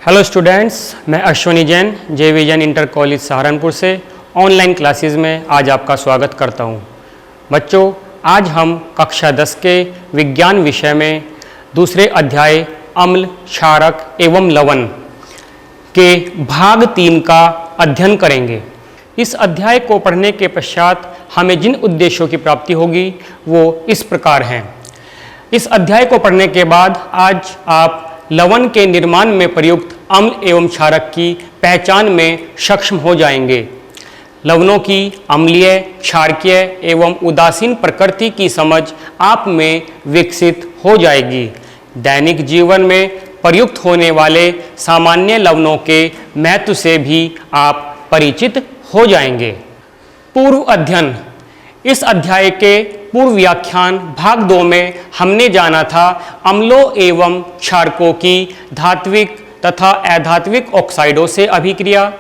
Hello students, मैं अश्विनी जैन जे vision inter college Saharanpur से online classes में आज आपका स्वागत करता हूं। बच्चों, आज हम कक्षा 10 के विज्ञान विषय में दूसरे अध्याय अम्ल, क्षारक एवं लवण के भाग 3 का अध्ययन करेंगे। इस अध्याय को पढ़ने के पश्चात हमें जिन उद्देश्यों की प्राप्ति होगी वो इस प्रकार हैं। इस अध्याय को पढ़ने के बाद आज आप लवण के निर्माण में प्रयुक्त अम्ल एवं क्षारक की पहचान में सक्षम हो जाएंगे। लवणों की अम्लीय, क्षारकीय एवं उदासीन प्रकृति की समझ आप में विकसित हो जाएगी। दैनिक जीवन में प्रयुक्त होने वाले सामान्य लवणों के महत्व से भी आप परिचित हो जाएंगे। पूर्व अध्ययन। इस अध्याय के पूर्व व्याख्यान भाग 2 में हमने जाना था अम्लों एवं क्षारकों की धात्विक तथा अधात्विक ऑक्साइडों से अभिक्रिया,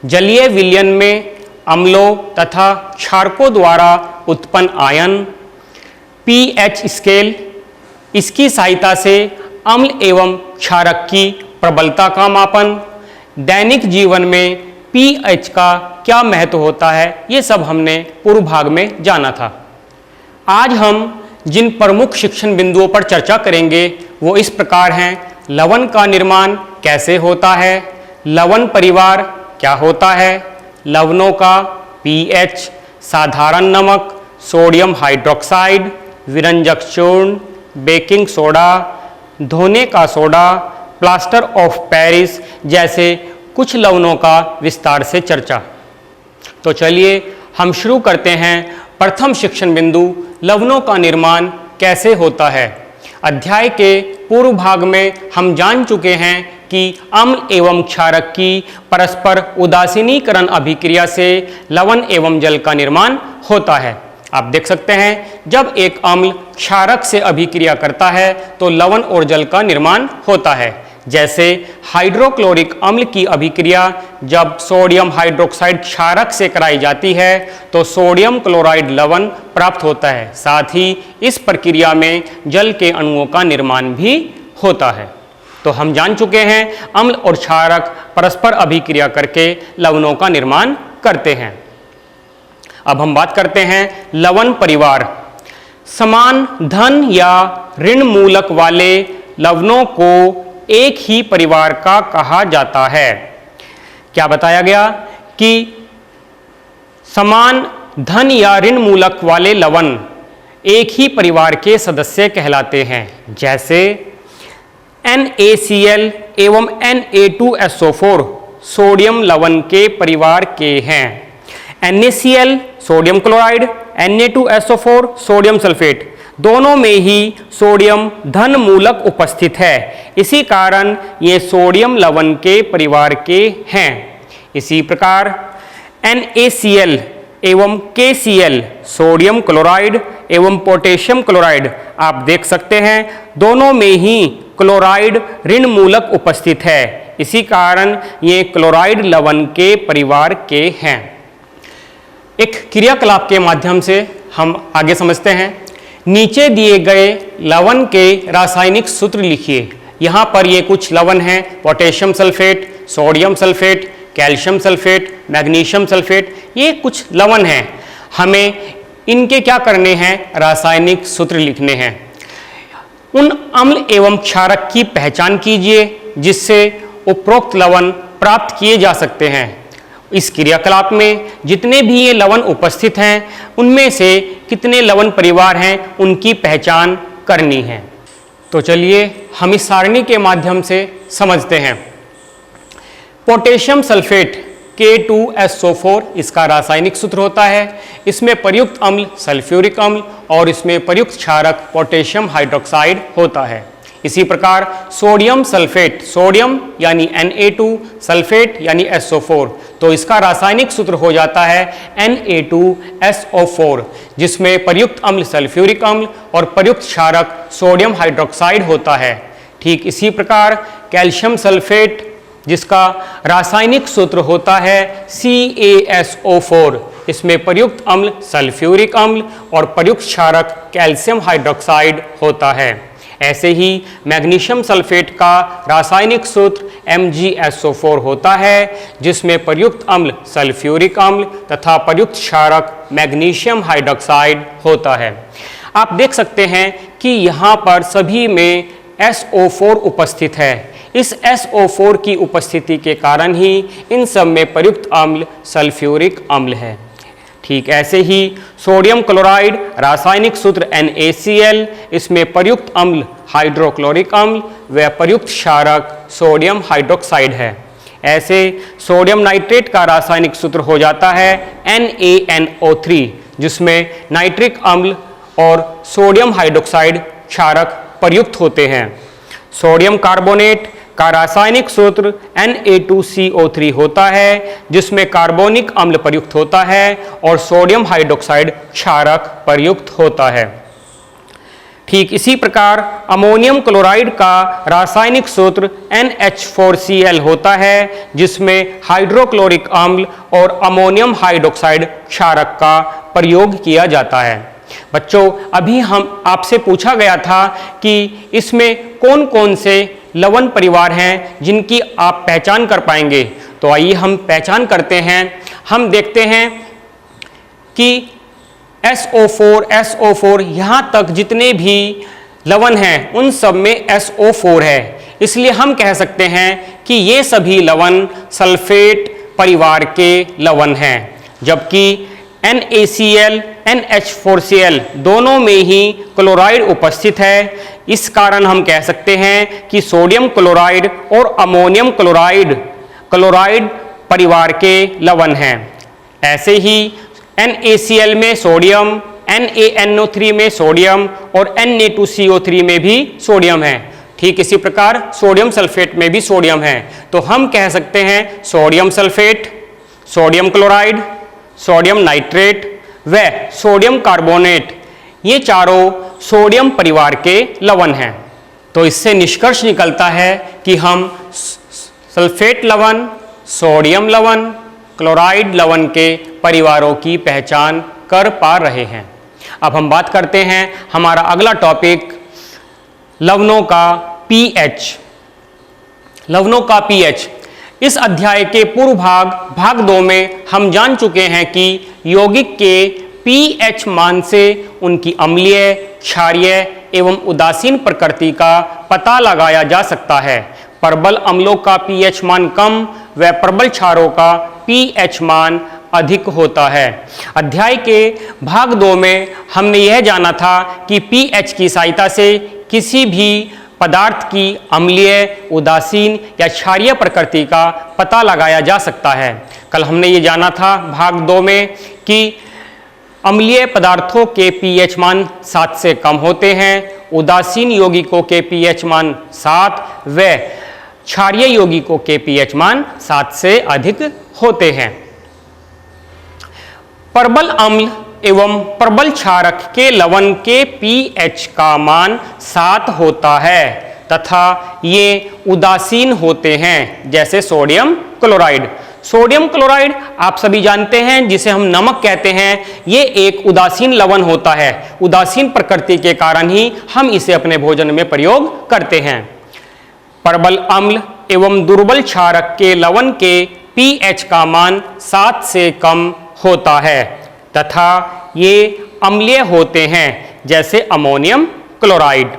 जलीय विलयन में अम्लों तथा क्षारकों द्वारा उत्पन्न आयन, पीएच स्केल, इसकी सहायता से अम्ल एवं क्षारक की प्रबलता का मापन, दैनिक जीवन में पीएच का क्या महत्व होता है, ये सब हमने पूर्व भाग में जाना था। आज हम जिन प्रमुख शिक्षण बिंदुओं पर चर्चा करेंगे वो इस प्रकार हैं। लवण का निर्माण कैसे होता है, लवण परिवार क्या होता है, लवणों का पीएच, साधारण नमक, सोडियम हाइड्रोक्साइड, विरंजक चूर्ण, बेकिंग सोडा, धोने का सोडा, प्लास्टर ऑफ पेरिस जैसे कुछ लवणों का विस्तार से चर्चा। तो चलिए हम शुरू करते हैं। प्रथम शिक्षण बिंदु, लवणों का निर्माण कैसे होता है। अध्याय के पूर्व भाग में हम जान चुके हैं कि अम्ल एवं क्षारक की परस्पर उदासीनीकरण अभिक्रिया से लवण एवं जल का निर्माण होता है। आप देख सकते हैं जब एक अम्ल क्षारक से अभिक्रिया करता है तो लवण और जल का निर्माण होता है। जैसे हाइड्रोक्लोरिक अम्ल की अभिक्रिया जब सोडियम हाइड्रोक्साइड क्षारक से कराई जाती है तो सोडियम क्लोराइड लवण प्राप्त होता है। साथ ही इस प्रक्रिया में जल के अणुओं का निर्माण भी होता है। तो हम जान चुके हैं अम्ल और क्षारक परस्पर अभिक्रिया करके लवणों का निर्माण करते हैं। अब हम बात करते हैं लवण परिवार। समान धन या ऋण मूलक वाले लवणों को एक ही परिवार का कहा जाता है। क्या बताया गया कि समान धन या ऋण मूलक वाले लवण एक ही परिवार के सदस्य कहलाते हैं। जैसे NaCl एवं Na2SO4 सोडियम लवण के परिवार के हैं। NaCl sodium chloride, Na2SO4 sodium sulphate, दोनों में ही सोडियम धन मूलक उपस्थित है। इसी कारण ये सोडियम लवण के परिवार के हैं। इसी प्रकार NaCl एवं KCl सोडियम क्लोराइड एवं पोटेशियम क्लोराइड, आप देख सकते हैं दोनों में ही क्लोराइड ऋण मूलक उपस्थित है। इसी कारण ये क्लोराइड लवण के परिवार के हैं। एक क्रियाकलाप के माध्यम से हम आगे समझते हैं। नीचे दिए गए लवण के रासायनिक सूत्र लिखिए। यहाँ पर ये कुछ लवण हैं, potassium sulphate, sodium sulphate, calcium sulphate, magnesium sulphate, ये कुछ लवण हैं। हमें इनके क्या करने हैं, रासायनिक सूत्र लिखने हैं। उन अम्ल एवं क्षारक की पहचान कीजिए जिससे उपरोक्त लवण प्राप्त किए जा सकते हैं। इस क्रियाकलाप में जितने भी ये लवण उपस्थित हैं उनमें से कितने लवण परिवार हैं उनकी पहचान करनी है। तो चलिए हम इस सारणी के माध्यम से समझते हैं। पोटेशियम सल्फेट K2SO4 इसका रासायनिक सूत्र होता है। इसमें प्रयुक्त अम्ल सल्फ्यूरिक अम्ल और इसमें प्रयुक्त क्षारक पोटेशियम हाइड्रोक्साइड होता है। इसी प्रकार सोडियम सल्फेट, सोडियम यानी Na2, सल्फेट यानी SO4, तो इसका रासायनिक सूत्र हो जाता है Na2SO4 जिसमें प्रयुक्त अम्ल सल्फ्यूरिक अम्ल और प्रयुक्त क्षारक सोडियम हाइड्रोक्साइड होता है। ठीक इसी प्रकार कैल्शियम सल्फेट जिसका रासायनिक सूत्र होता है CaSO4, इसमें प्रयुक्त अम्ल सल्फ्यूरिक अम्ल और प्रयुक्त क्षारक कैल्शियम हाइड्रोक्साइड होता है। ऐसे ही मैग्नीशियम सल्फेट का रासायनिक सूत्र MgSO4 होता है, जिसमें प्रयुक्त अम्ल सल्फ्यूरिक अम्ल तथा प्रयुक्त क्षारक मैग्नीशियम हाइड्रोक्साइड होता है। आप देख सकते हैं कि यहाँ पर सभी में SO4 उपस्थित है। इस SO4 की उपस्थिति के कारण ही इन सब में प्रयुक्त अम्ल सल्फ्यूरिक अम्ल है। ठीक ऐसे ही सोडियम क्लोराइड रासायनिक सूत्र NaCl, इसमें प्रयुक्त अम्ल हाइड्रोक्लोरिक अम्ल व प्रयुक्त क्षारक सोडियम हाइड्रोक्साइड है। ऐसे सोडियम नाइट्रेट का रासायनिक सूत्र हो जाता है NaNO3, जिसमें नाइट्रिक अम्ल और सोडियम हाइड्रोक्साइड क्षारक प्रयुक्त होते हैं। सोडियम कार्बोनेट का रासायनिक सूत्र Na2CO3 होता है, जिसमें कार्बोनिक अम्ल प्रयुक्त होता है और सोडियम हाइड्रोक्साइड क्षारक प्रयुक्त होता है। ठीक इसी प्रकार अमोनियम क्लोराइड का रासायनिक सूत्र NH4Cl होता है, जिसमें हाइड्रोक्लोरिक अम्ल और अमोनियम हाइड्रोक्साइड क्षारक का प्रयोग किया जाता है। बच्चों, अभी हम आपसे पूछा गया था कि इसमें कौन कौन से लवण परिवार हैं जिनकी आप पहचान कर पाएंगे। तो आइए हम पहचान करते हैं। हम देखते हैं कि SO4 यहाँ तक जितने भी लवण हैं उन सब में SO4 है, इसलिए हम कह सकते हैं कि ये सभी लवण सल्फेट परिवार के लवण हैं। जबकि NaCl, NH4Cl दोनों में ही क्लोराइड उपस्थित है। इस कारण हम कह सकते हैं कि सोडियम क्लोराइड और अमोनियम क्लोराइड परिवार के लवण हैं। ऐसे ही NaCl में सोडियम, NaNO3 में सोडियम और Na2CO3 में भी सोडियम है। ठीक इसी प्रकार सोडियम सल्फेट में भी सोडियम है। तो हम कह सकते हैं sodium sulphate, sodium chloride, sodium nitrate व सोडियम कार्बोनेट, ये चारों सोडियम परिवार के लवण हैं। तो इससे निष्कर्ष निकलता है कि हम सल्फेट लवण, सोडियम लवण, क्लोराइड लवण के परिवारों की पहचान कर पा रहे हैं। अब हम बात करते हैं हमारा अगला टॉपिक लवणों का pH। लवणों का pH। इस अध्याय के पूर्व भाग 2 में हम जान चुके हैं कि यौगिक के pH मान से उनकी अम्लीय, क्षारीय एवं उदासीन प्रकृति का पता लगाया जा सकता है। प्रबल अम्लों का pH मान कम व प्रबल क्षारों का pH मान अधिक होता है। अध्याय के भाग 2 में हमने यह जाना था कि pH की सहायता से किसी भी पदार्थ की अम्लीय, उदासीन या क्षारीय प्रकृति का पता लगाया जा सकता है। कल हमने ये जाना था भाग 2 में कि अम्लीय पदार्थों के pH मान 7 से कम होते हैं, उदासीन यौगिकों के pH मान 7 व क्षारीय यौगिकों के pH मान 7 से अधिक होते हैं। प्रबल अम्ल एवं प्रबल क्षारक के लवण के pH का मान 7 होता है तथा ये उदासीन होते हैं, जैसे सोडियम क्लोराइड। सोडियम क्लोराइड आप सभी जानते हैं, जिसे हम नमक कहते हैं, ये एक उदासीन लवण होता है। उदासीन प्रकृति के कारण ही हम इसे अपने भोजन में प्रयोग करते हैं। प्रबल अम्ल एवं दुर्बल क्षारक के लवण के pH का मान 7 से कम होता है तथा ये अम्लीय होते हैं, जैसे अमोनियम क्लोराइड।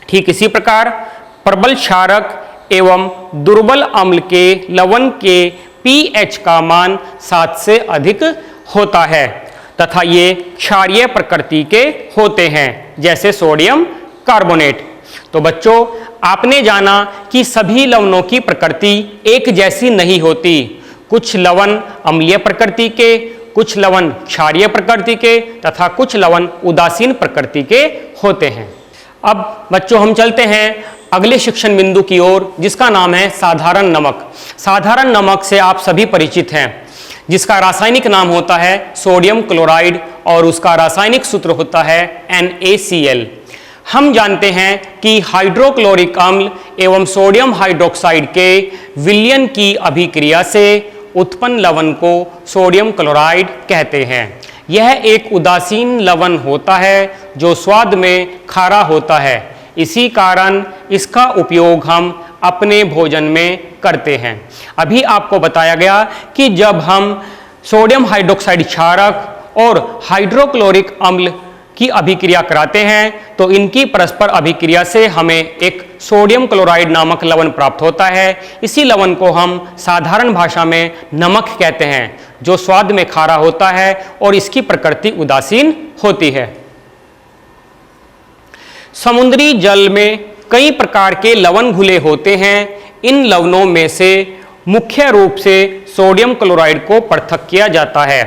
ठीक इसी प्रकार प्रबल क्षारक एवं दुर्बल अम्ल के लवण के pH का मान 7 से अधिक होता है तथा ये क्षारीय प्रकृति के होते हैं, जैसे सोडियम कार्बोनेट। तो बच्चों, आपने जाना कि सभी लवणों की प्रकृति एक जैसी नहीं होती। कुछ लवण अम्लीय प्रकृति के, कुछ लवण क्षारीय प्रकृति के तथा कुछ लवण उदासीन प्रकृति के होते हैं। अब बच्चों, हम चलते हैं अगले शिक्षण बिंदु की ओर, जिसका नाम है साधारण नमक। साधारण नमक से आप सभी परिचित हैं, जिसका रासायनिक नाम होता है सोडियम क्लोराइड और उसका रासायनिक सूत्र होता है NaCl। हम जानते हैं कि हाइड्रोक्लोरिक अम्ल एवं सोडियम हाइड्रोक्साइड के विलयन की अभिक्रिया से उत्पन्न लवण को सोडियम क्लोराइड कहते हैं। यह एक उदासीन लवण होता है जो स्वाद में खारा होता है। इसी कारण इसका उपयोग हम अपने भोजन में करते हैं। अभी आपको बताया गया कि जब हम सोडियम हाइड्रोक्साइड क्षारक और हाइड्रोक्लोरिक अम्ल की अभिक्रिया कराते हैं तो इनकी परस्पर अभिक्रिया से हमें एक सोडियम क्लोराइड नामक लवण प्राप्त होता है। इसी लवण को हम साधारण भाषा में नमक कहते हैं, जो स्वाद में खारा होता है और इसकी प्रकृति उदासीन होती है। समुद्री जल में कई प्रकार के लवण घुले होते हैं। इन लवणों में से मुख्य रूप से सोडियम क्लोराइड को पृथक किया जाता है।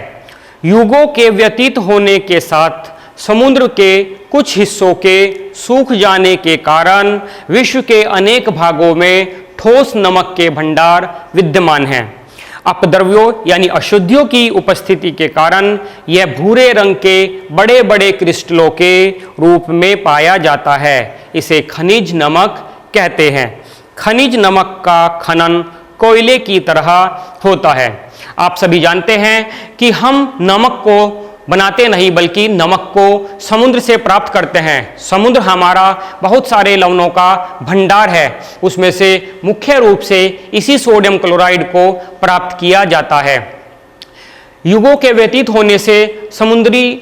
युगों के व्यतीत होने के साथ समुद्र के कुछ हिस्सों के सूख जाने के कारण विश्व के अनेक भागों में ठोस नमक के भंडार विद्यमान हैं। अपद्रव्यों यानी अशुद्धियों की उपस्थिति के कारण यह भूरे रंग के बड़े बड़े क्रिस्टलों के रूप में पाया जाता है। इसे खनिज नमक कहते हैं। खनिज नमक का खनन कोयले की तरह होता है। आप सभी जानते हैं कि हम नमक को बनाते नहीं बल्कि नमक को समुद्र से प्राप्त करते हैं। समुद्र हमारा बहुत सारे लवणों का भंडार है, उसमें से मुख्य रूप से इसी सोडियम क्लोराइड को प्राप्त किया जाता है। युगों के व्यतीत होने से समुद्री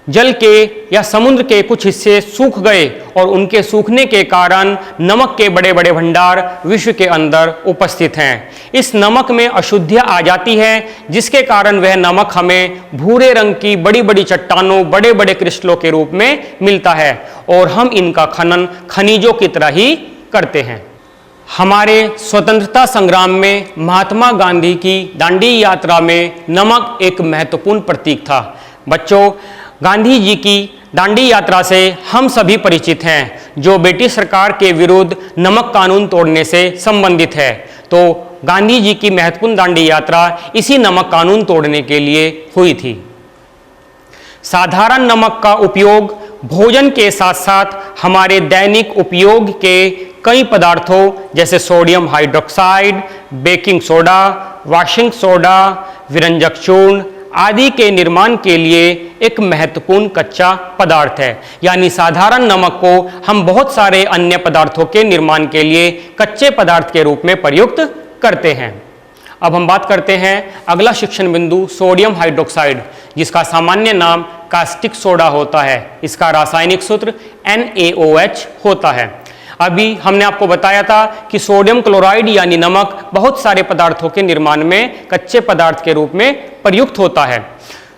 जल के या समुद्र के कुछ हिस्से सूख गए और उनके सूखने के कारण नमक के बड़े बड़े भंडार विश्व के अंदर उपस्थित हैं। इस नमक में अशुद्धियां आ जाती है, जिसके कारण वह नमक हमें भूरे रंग की बड़ी बड़ी चट्टानों, बड़े बड़े क्रिस्टलों के रूप में मिलता है और हम इनका खनन खनिजों की तरह ही करते हैं। हमारे स्वतंत्रता संग्राम में महात्मा गांधी की दांडी यात्रा में नमक एक महत्वपूर्ण प्रतीक था। बच्चों, गांधी जी की दांडी यात्रा से हम सभी परिचित हैं, जो ब्रिटिश सरकार के विरुद्ध नमक कानून तोड़ने से संबंधित है। तो गांधी जी की महत्वपूर्ण दांडी यात्रा इसी नमक कानून तोड़ने के लिए हुई थी। साधारण नमक का उपयोग भोजन के साथ साथ हमारे दैनिक उपयोग के कई पदार्थों जैसे sodium hydroxide, baking soda, washing soda, विरंजक चूर्ण आदि के निर्माण के लिए एक महत्वपूर्ण कच्चा पदार्थ है। यानी साधारण नमक को हम बहुत सारे अन्य पदार्थों के निर्माण के लिए कच्चे पदार्थ के रूप में प्रयुक्त करते हैं। अब हम बात करते हैं अगला शिक्षण बिंदु सोडियम हाइड्रोक्साइड, जिसका सामान्य नाम कास्टिक सोडा होता है। इसका रासायनिक सूत्र NaOH होता है। अभी हमने आपको बताया था कि सोडियम क्लोराइड यानी नमक बहुत सारे पदार्थों के निर्माण में कच्चे पदार्थ के रूप में प्रयुक्त होता है।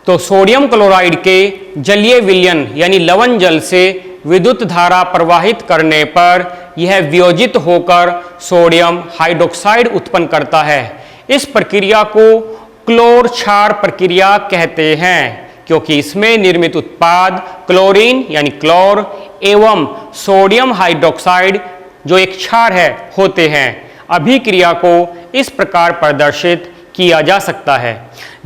तो सोडियम क्लोराइड के जलीय विलयन यानी लवण जल से विद्युत धारा प्रवाहित करने पर यह वियोजित होकर सोडियम हाइड्रोक्साइड उत्पन्न करता है। इस प्रक्रिया को क्लोर क्षार प्रक्रिया कहते हैं, क्योंकि इसमें निर्मित उत्पाद क्लोरीन यानी क्लोर एवं सोडियम हाइड्रोक्साइड जो एक क्षार है होते हैं। अभिक्रिया को इस प्रकार प्रदर्शित किया जा सकता है।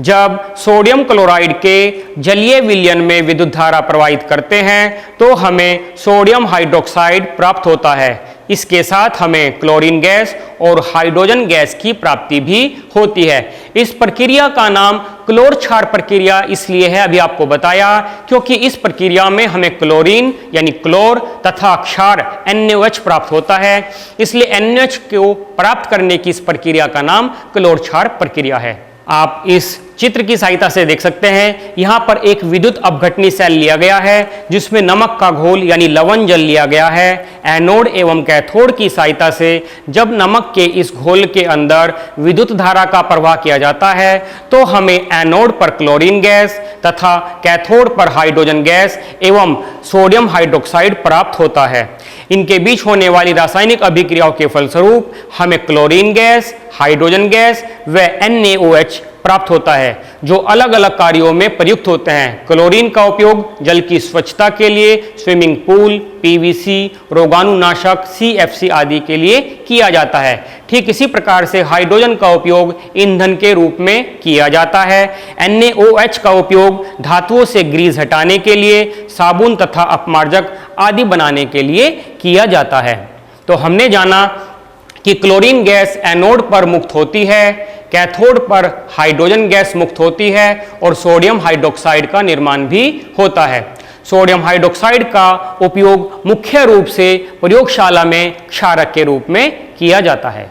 जब सोडियम क्लोराइड के जलीय विलयन में विद्युत धारा प्रवाहित करते हैं तो हमें सोडियम हाइड्रोक्साइड प्राप्त होता है। इसके साथ हमें क्लोरीन गैस और हाइड्रोजन गैस की प्राप्ति भी होती है। इस प्रक्रिया का नाम क्लोर क्षार प्रक्रिया इसलिए है, अभी आपको बताया, क्योंकि इस प्रक्रिया में हमें क्लोरीन यानी क्लोर तथा क्षार NaOH प्राप्त होता है। इसलिए NaOH को प्राप्त करने की इस प्रक्रिया का नाम क्लोर क्षार प्रक्रिया है। आप इस चित्र की सहायता से देख सकते हैं, यहाँ पर एक विद्युत अपघटनी सेल लिया गया है जिसमें नमक का घोल यानी लवण जल लिया गया है। एनोड एवं कैथोड की सहायता से जब नमक के इस घोल के अंदर विद्युत धारा का प्रवाह किया जाता है तो हमें एनोड पर क्लोरीन गैस तथा कैथोड पर हाइड्रोजन गैस एवं सोडियम हाइड्रोक्साइड प्राप्त होता है। इनके बीच होने वाली रासायनिक अभिक्रियाओं के फलस्वरूप हमें क्लोरीन गैस, हाइड्रोजन गैस व NaOH प्राप्त होता है, जो अलग अलग कार्यों में प्रयुक्त होते हैं। क्लोरीन का उपयोग जल की स्वच्छता के लिए स्विमिंग पूल, PVC, रोगाणुनाशक, CFC आदि के लिए किया जाता है। ठीक इसी प्रकार से हाइड्रोजन का उपयोग ईंधन के रूप में किया जाता है। NaOH का उपयोग धातुओं से ग्रीस हटाने के लिए, साबुन तथा अपमार्जक आदि बनाने के लिए किया जाता है। तो हमने जाना कि क्लोरीन गैस एनोड पर मुक्त होती है, कैथोड पर हाइड्रोजन गैस मुक्त होती है और सोडियम हाइड्रोक्साइड का निर्माण भी होता है। सोडियम हाइड्रोक्साइड का उपयोग मुख्य रूप से प्रयोगशाला में क्षारक के रूप में किया जाता है।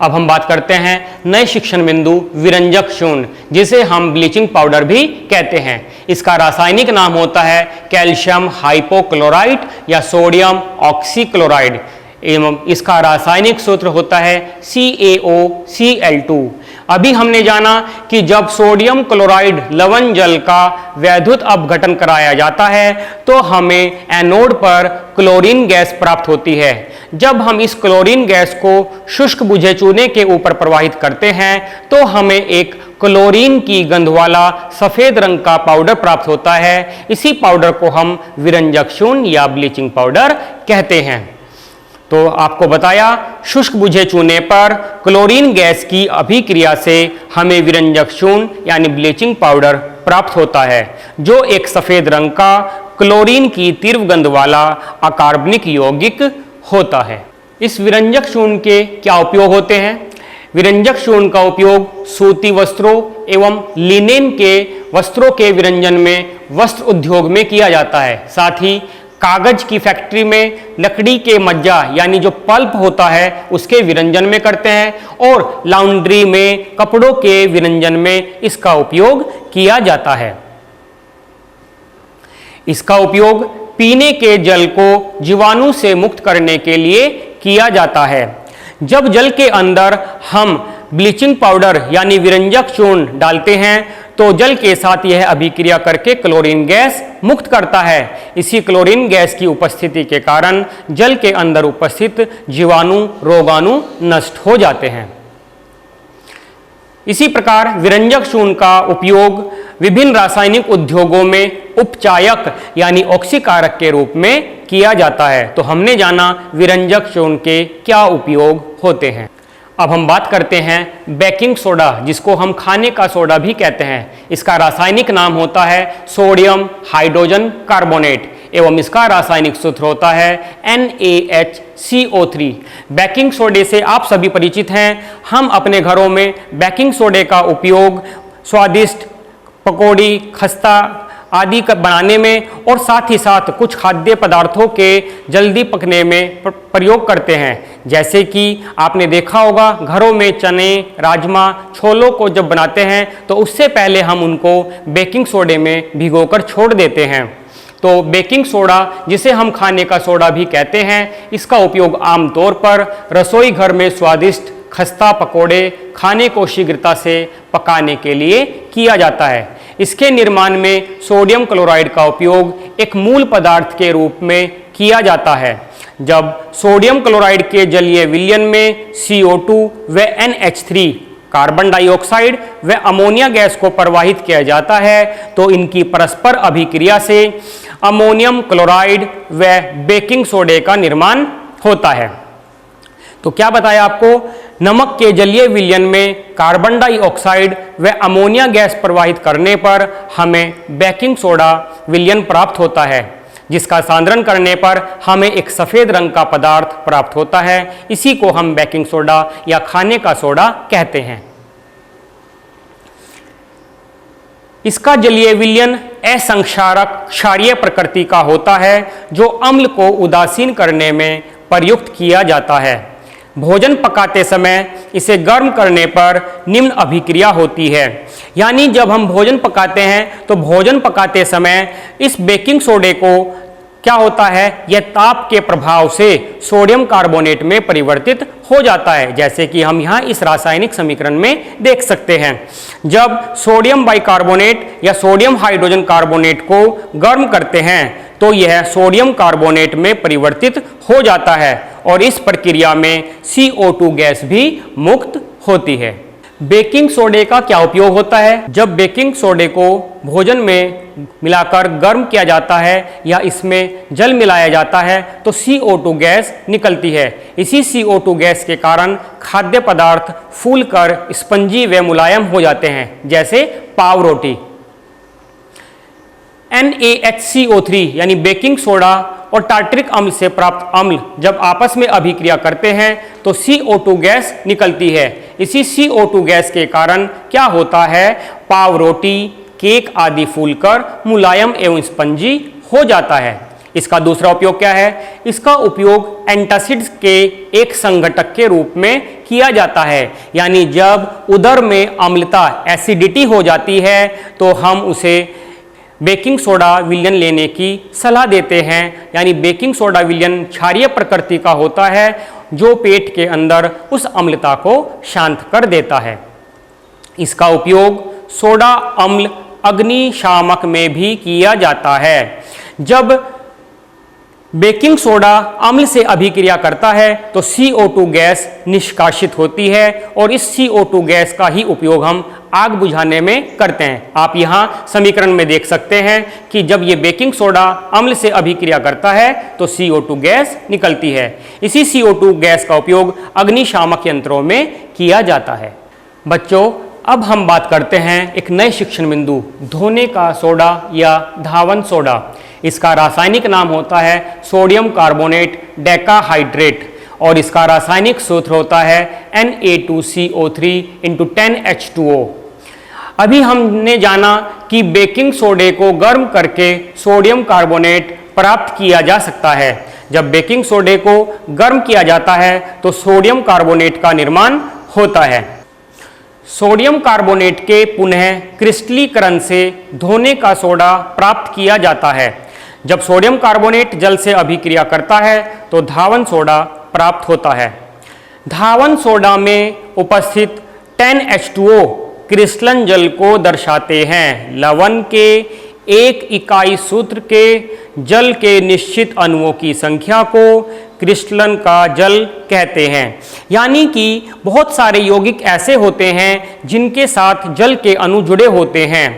अब हम बात करते हैं नए शिक्षण बिंदु विरंजक चूर्ण, जिसे हम ब्लीचिंग पाउडर भी कहते हैं। इसका रासायनिक नाम होता है कैल्शियम हाइपोक्लोराइट या सोडियम ऑक्सीक्लोराइड एवं इसका रासायनिक सूत्र होता है CaOCl2। अभी हमने जाना कि जब सोडियम क्लोराइड लवण जल का वैद्युत अपघटन कराया जाता है तो हमें एनोड पर क्लोरीन गैस प्राप्त होती है। जब हम इस क्लोरीन गैस को शुष्क बुझे चूने के ऊपर प्रवाहित करते हैं तो हमें एक क्लोरीन की गंध वाला सफेद रंग का पाउडर प्राप्त होता है। इसी पाउडर को हम विरंजक चूर्ण या ब्लीचिंग पाउडर कहते हैं। तो आपको बताया शुष्क बुझे चूने पर क्लोरीन गैस की अभिक्रिया से हमें विरंजक चूर्ण यानी ब्लीचिंग पाउडर प्राप्त होता है, जो एक सफेद रंग का क्लोरीन की तीव्र गंध वाला अकार्बनिक यौगिक होता है। इस विरंजक चूर्ण के क्या उपयोग होते हैं? विरंजक चूर्ण का उपयोग सूती वस्त्रों एवं लिनेन के वस्त्रों के विरंजन में वस्त्र उद्योग में किया जाता है। साथ ही कागज की फैक्ट्री में लकड़ी के मज्जा यानी जो पल्प होता है उसके विरंजन में करते हैं और लॉन्ड्री में कपड़ों के विरंजन में इसका उपयोग किया जाता है। इसका उपयोग पीने के जल को जीवाणु से मुक्त करने के लिए किया जाता है। जब जल के अंदर हम ब्लीचिंग पाउडर यानी विरंजक चूर्ण डालते हैं तो जल के साथ यह अभिक्रिया करके क्लोरीन गैस मुक्त करता है। इसी क्लोरीन गैस की उपस्थिति के कारण जल के अंदर उपस्थित जीवाणु रोगाणु नष्ट हो जाते हैं। इसी प्रकार विरंजक चूर्ण का उपयोग विभिन्न रासायनिक उद्योगों में उपचायक यानी ऑक्सीकारक के रूप में किया जाता है। तो हमने जाना विरंजक चूर्ण के क्या उपयोग होते हैं। अब हम बात करते हैं बेकिंग सोडा, जिसको हम खाने का सोडा भी कहते हैं। इसका रासायनिक नाम होता है सोडियम हाइड्रोजन कार्बोनेट एवं इसका रासायनिक सूत्र होता है NaHCO3। बेकिंग सोडे से आप सभी परिचित हैं। हम अपने घरों में बेकिंग सोडे का उपयोग स्वादिष्ट पकौड़ी, खस्ता आदि बनाने में और साथ ही साथ कुछ खाद्य पदार्थों के जल्दी पकने में प्रयोग करते हैं। जैसे कि आपने देखा होगा घरों में चने, राजमा, छोलों को जब बनाते हैं तो उससे पहले हम उनको बेकिंग सोडे में भिगोकर छोड़ देते हैं। तो बेकिंग सोडा, जिसे हम खाने का सोडा भी कहते हैं, इसका उपयोग आमतौर पर रसोई घर में स्वादिष्ट खस्ता पकोड़े खाने को शीघ्रता से पकाने के लिए किया जाता है। इसके निर्माण में सोडियम क्लोराइड का उपयोग एक मूल पदार्थ के रूप में किया जाता है। जब सोडियम क्लोराइड के जलीय विलयन में CO2 व NH3 कार्बन डाइऑक्साइड व अमोनिया गैस को प्रवाहित किया जाता है तो इनकी परस्पर अभिक्रिया से अमोनियम क्लोराइड व बेकिंग सोडे का निर्माण होता है। तो क्या बताया आपको, नमक के जलीय विलयन में कार्बन डाइऑक्साइड व अमोनिया गैस प्रवाहित करने पर हमें बेकिंग सोडा विलयन प्राप्त होता है, जिसका सांद्रण करने पर हमें एक सफेद रंग का पदार्थ प्राप्त होता है। इसी को हम बेकिंग सोडा या खाने का सोडा कहते हैं। इसका जलीय विलयन असंक्षारक क्षारीय प्रकृति का होता है, जो अम्ल को उदासीन करने में प्रयुक्त किया जाता है। भोजन पकाते समय इसे गर्म करने पर निम्न अभिक्रिया होती है। यानी जब हम भोजन पकाते हैं तो भोजन पकाते समय इस बेकिंग सोडे को क्या होता है, यह ताप के प्रभाव से सोडियम कार्बोनेट में परिवर्तित हो जाता है, जैसे कि हम यहाँ इस रासायनिक समीकरण में देख सकते हैं। जब सोडियम बाइकार्बोनेट या सोडियम हाइड्रोजन कार्बोनेट को गर्म करते हैं तो यह सोडियम कार्बोनेट में परिवर्तित हो जाता है और इस प्रक्रिया में CO2 गैस भी मुक्त होती है। बेकिंग सोडे का क्या उपयोग होता है? जब बेकिंग सोडे को भोजन में मिलाकर गर्म किया जाता है या इसमें जल मिलाया जाता है तो CO2 गैस निकलती है। इसी CO2 गैस के कारण खाद्य पदार्थ फूलकर स्पंजी व मुलायम हो जाते हैं, जैसे पाव रोटी। NaHCO3 यानी बेकिंग सोडा और टार्टरिक अम्ल से प्राप्त अम्ल जब आपस में अभिक्रिया करते हैं तो CO2 गैस निकलती है। इसी CO2 गैस के कारण क्या होता है, पाव रोटी, केक आदि फूलकर मुलायम एवं स्पंजी हो जाता है। इसका दूसरा उपयोग क्या है? इसका उपयोग एंटासिड्स के एक संघटक के रूप में किया जाता है, यानी जब उदर में अम्लता एसिडिटी हो जाती है तो हम उसे बेकिंग सोडा विलयन लेने की सलाह देते हैं। यानी बेकिंग सोडा विलयन क्षारीय प्रकृति का होता है जो पेट के अंदर उस अम्लता को शांत कर देता है। इसका उपयोग सोडा अम्ल अग्निशामक में भी किया जाता है। जब बेकिंग सोडा अम्ल से अभिक्रिया करता है तो CO2 गैस निष्कासित होती है और इस CO2 गैस का ही उपयोग हम आग बुझाने में करते हैं। आप यहाँ समीकरण में देख सकते हैं कि जब ये बेकिंग सोडा अम्ल से अभिक्रिया करता है तो CO2 गैस निकलती है। इसी CO2 गैस का उपयोग अग्निशामक यंत्रों में किया जाता है। बच्चों, अब हम बात करते हैं एक नए शिक्षण बिंदु, धोने का सोडा या धावन सोडा। इसका रासायनिक नाम होता है सोडियम कार्बोनेट डेकाहाइड्रेट और इसका रासायनिक सूत्र होता है Na2CO3 × 10H2O। अभी हमने जाना कि बेकिंग सोडे को गर्म करके सोडियम कार्बोनेट प्राप्त किया जा सकता है। जब बेकिंग सोडे को गर्म किया जाता है तो सोडियम कार्बोनेट का निर्माण होता है। सोडियम कार्बोनेट के पुनः क्रिस्टलीकरण से धोने का सोडा प्राप्त किया जाता है। जब सोडियम कार्बोनेट जल से अभिक्रिया करता है तो धावन सोडा प्राप्त होता है। धावन सोडा में उपस्थित 10H2O क्रिस्टलन जल को दर्शाते हैं। लवण के एक इकाई सूत्र के जल के निश्चित अणुओं की संख्या को क्रिस्टलन का जल कहते हैं। यानी कि बहुत सारे यौगिक ऐसे होते हैं जिनके साथ जल के अणु जुड़े होते हैं।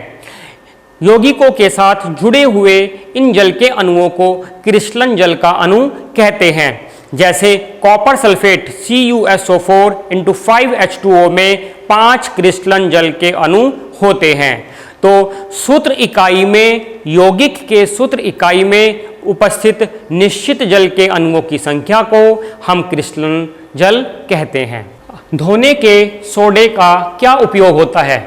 यौगिकों के साथ जुड़े हुए इन जल के अणुओं को क्रिस्टलन जल का अणु कहते हैं। जैसे कॉपर सल्फेट CuSO4 × 5H2O में 5 क्रिस्टलन जल के अणु होते हैं। तो सूत्र इकाई में यौगिक के सूत्र इकाई में उपस्थित निश्चित जल के अणुओं की संख्या को हम क्रिस्टलन जल कहते हैं। धोने के सोडे का क्या उपयोग होता है?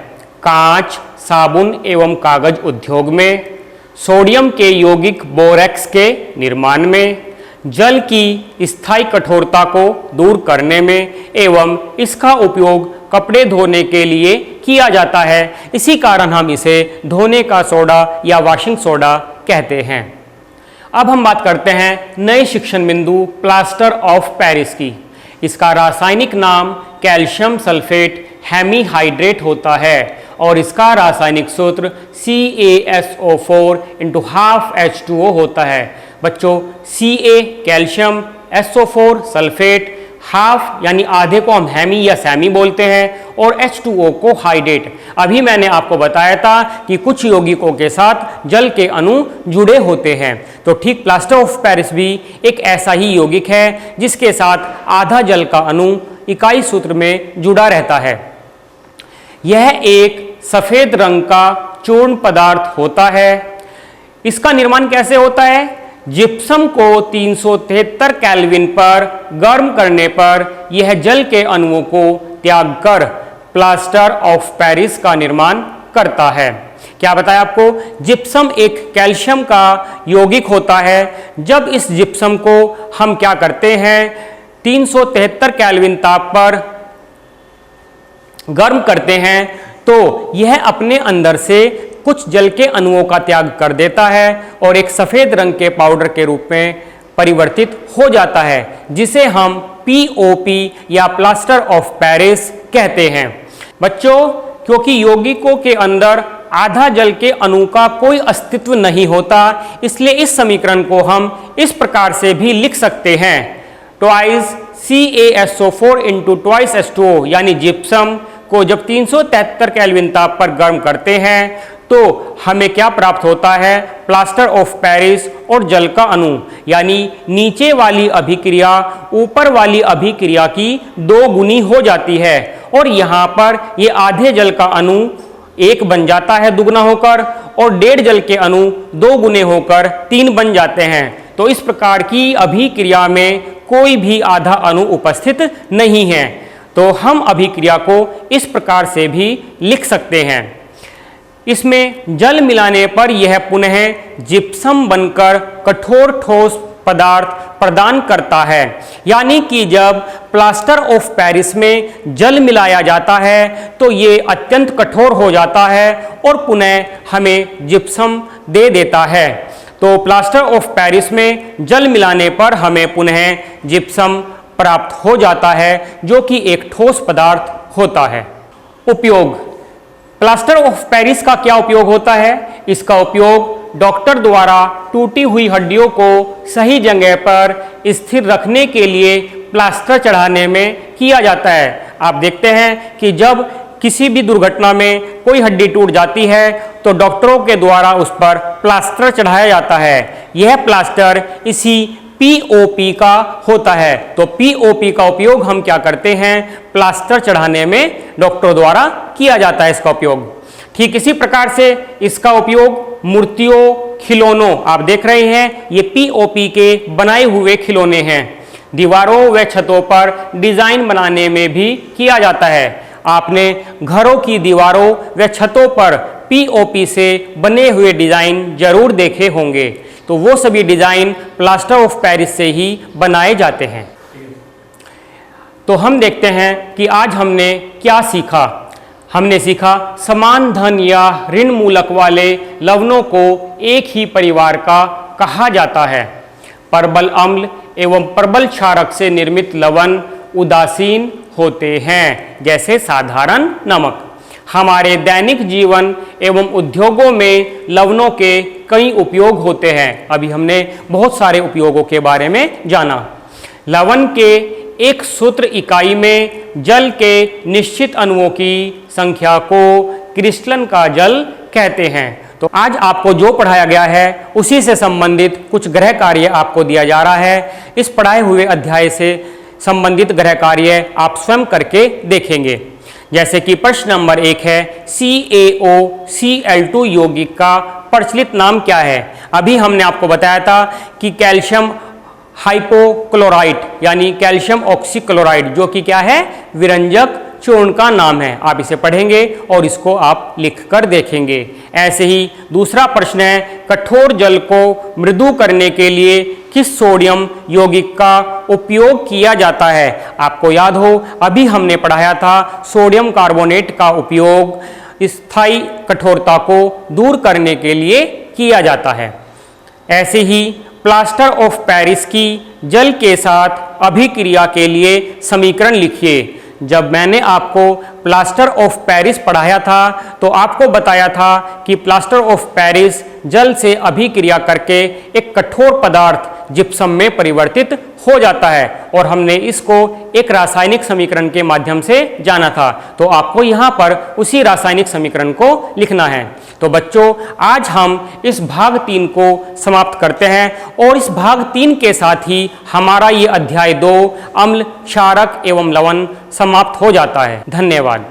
कांच, साबुन एवं कागज उद्योग में, सोडियम के यौगिक बोरेक्स के निर्माण में, जल की स्थायी कठोरता को दूर करने में एवं इसका उपयोग कपड़े धोने के लिए किया जाता है। इसी कारण हम इसे धोने का सोडा या वॉशिंग सोडा कहते हैं। अब हम बात करते हैं नए शिक्षण बिंदु प्लास्टर ऑफ पेरिस की। इसका रासायनिक नाम कैल्शियम सल्फेट हेमीहाइड्रेट होता है और इसका रासायनिक सूत्र CaSO4 × 12H2O होता है। बच्चों, Ca calcium, SO4 sulphate, half यानी आधे को हम हेमी या सेमी बोलते हैं और H2O को हाइड्रेट। अभी मैंने आपको बताया था कि कुछ यौगिकों के साथ जल के अणु जुड़े होते हैं। तो ठीक प्लास्टर ऑफ पेरिस भी एक ऐसा ही यौगिक है जिसके साथ आधा जल का अणु इकाई सूत्र में जुड़ा रहता है। यह एक सफेद रंग का चूर्ण पदार्थ होता है। इसका निर्माण कैसे होता है? जिप्सम को 373 केल्विन पर गर्म करने पर यह जल के अणुओं को त्याग कर प्लास्टर ऑफ पेरिस का निर्माण करता है। क्या बताया आपको? जिप्सम एक कैल्शियम का यौगिक होता है। जब इस जिप्सम को हम क्या करते हैं, 373 केल्विन ताप पर गर्म करते हैं तो यह अपने अंदर से कुछ जल के अणुओं का त्याग कर देता है और एक सफेद रंग के पाउडर के रूप में परिवर्तित हो जाता है, जिसे हम POP या प्लास्टर ऑफ पेरिस कहते हैं। बच्चों, क्योंकि यौगिकों के अंदर आधा जल के अणु का कोई अस्तित्व नहीं होता, इसलिए इस समीकरण को हम इस प्रकार से भी लिख सकते हैं, ट्वाइस CaSO4 × 2H2O। यानी जिप्सम को जब 373 केल्विन ताप पर गर्म करते हैं तो हमें क्या प्राप्त होता है? प्लास्टर ऑफ पेरिस और जल का अणु। यानी नीचे वाली अभिक्रिया ऊपर वाली अभिक्रिया की 2 गुनी हो जाती है और यहाँ पर ये आधे जल का अणु 1 बन जाता है दुगना होकर और 1.5 जल के अणु 2 गुने होकर 3 बन जाते हैं। तो इस प्रकार की अभिक्रिया में कोई भी आधा अणु उपस्थित नहीं है। तो हम अभिक्रिया को इस प्रकार से भी लिख सकते हैं। इसमें जल मिलाने पर यह पुनः जिप्सम बनकर कठोर ठोस पदार्थ प्रदान करता है। यानी कि जब प्लास्टर ऑफ पेरिस में जल मिलाया जाता है तो ये अत्यंत कठोर हो जाता है और पुनः हमें जिप्सम दे देता है। तो प्लास्टर ऑफ पेरिस में जल मिलाने पर हमें पुनः जिप्सम प्राप्त हो जाता है जो कि एक ठोस पदार्थ होता है। उपयोग, प्लास्टर ऑफ पेरिस का क्या उपयोग होता है? इसका उपयोग डॉक्टर द्वारा टूटी हुई हड्डियों को सही जगह पर स्थिर रखने के लिए प्लास्टर चढ़ाने में किया जाता है। आप देखते हैं कि जब किसी भी दुर्घटना में कोई हड्डी टूट जाती है तो डॉक्टरों के द्वारा उस पर प्लास्टर चढ़ाया जाता है। यह प्लास्टर इसी पीओपी का होता है। तो पीओपी का उपयोग हम क्या करते हैं? प्लास्टर चढ़ाने में डॉक्टरों द्वारा किया जाता है इसका उपयोग। ठीक इसी प्रकार से इसका उपयोग मूर्तियों, खिलौनों, आप देख रहे हैं ये पीओपी के बनाए हुए खिलौने हैं। दीवारों व छतों पर डिजाइन बनाने में भी किया जाता है। आपने घरों की दीवारों व छतों पर पीओपी से बने हुए डिजाइन जरूर देखे होंगे। तो वो सभी डिजाइन प्लास्टर ऑफ पेरिस से ही बनाए जाते हैं। तो हम देखते हैं कि आज हमने क्या सीखा। हमने सीखा समान धन या ऋण मूलक वाले लवणों को एक ही परिवार का कहा जाता है। प्रबल अम्ल एवं प्रबल क्षारक से निर्मित लवण उदासीन होते हैं, जैसे साधारण नमक। हमारे दैनिक जीवन एवं उद्योगों में लवणों के कई उपयोग होते हैं। अभी हमने बहुत सारे उपयोगों के बारे में जाना। लवण के एक सूत्र इकाई में जल के निश्चित अणुओं की संख्या को क्रिस्टलन का जल कहते हैं। तो आज आपको जो पढ़ाया गया है उसी से संबंधित कुछ गृह कार्य आपको दिया जा रहा है। इस पढ़ाए हुए अध्याय से संबंधित गृह कार्य आप स्वयं करके देखेंगे। जैसे कि प्रश्न नंबर 1 है, CaOCl2 यौगिक का प्रचलित नाम क्या है? अभी हमने आपको बताया था कि कैल्शियम हाइपोक्लोराइड यानी कैल्शियम ऑक्सीक्लोराइड, जो कि क्या है? विरंजक चूर्ण का नाम है। आप इसे पढ़ेंगे और इसको आप लिख कर देखेंगे। ऐसे ही दूसरा प्रश्न है, कठोर जल को मृदु करने के लिए किस सोडियम यौगिक का उपयोग किया जाता है? आपको याद हो अभी हमने पढ़ाया था सोडियम कार्बोनेट का उपयोग स्थायी कठोरता को दूर करने के लिए किया जाता है। ऐसे ही प्लास्टर ऑफ पेरिस की जल के साथ अभिक्रिया के लिए समीकरण लिखिए। जब मैंने आपको प्लास्टर ऑफ पेरिस पढ़ाया था तो आपको बताया था कि प्लास्टर ऑफ पेरिस जल से अभिक्रिया करके एक कठोर पदार्थ जिप्सम में परिवर्तित हो जाता है और हमने इसको एक रासायनिक समीकरण के माध्यम से जाना था। तो आपको यहाँ पर उसी रासायनिक समीकरण को लिखना है। तो बच्चों, आज हम इस भाग 3 को समाप्त करते हैं और इस भाग 3 के साथ ही हमारा ये अध्याय 2 अम्ल, क्षारक एवं लवण समाप्त हो जाता है। धन्यवाद।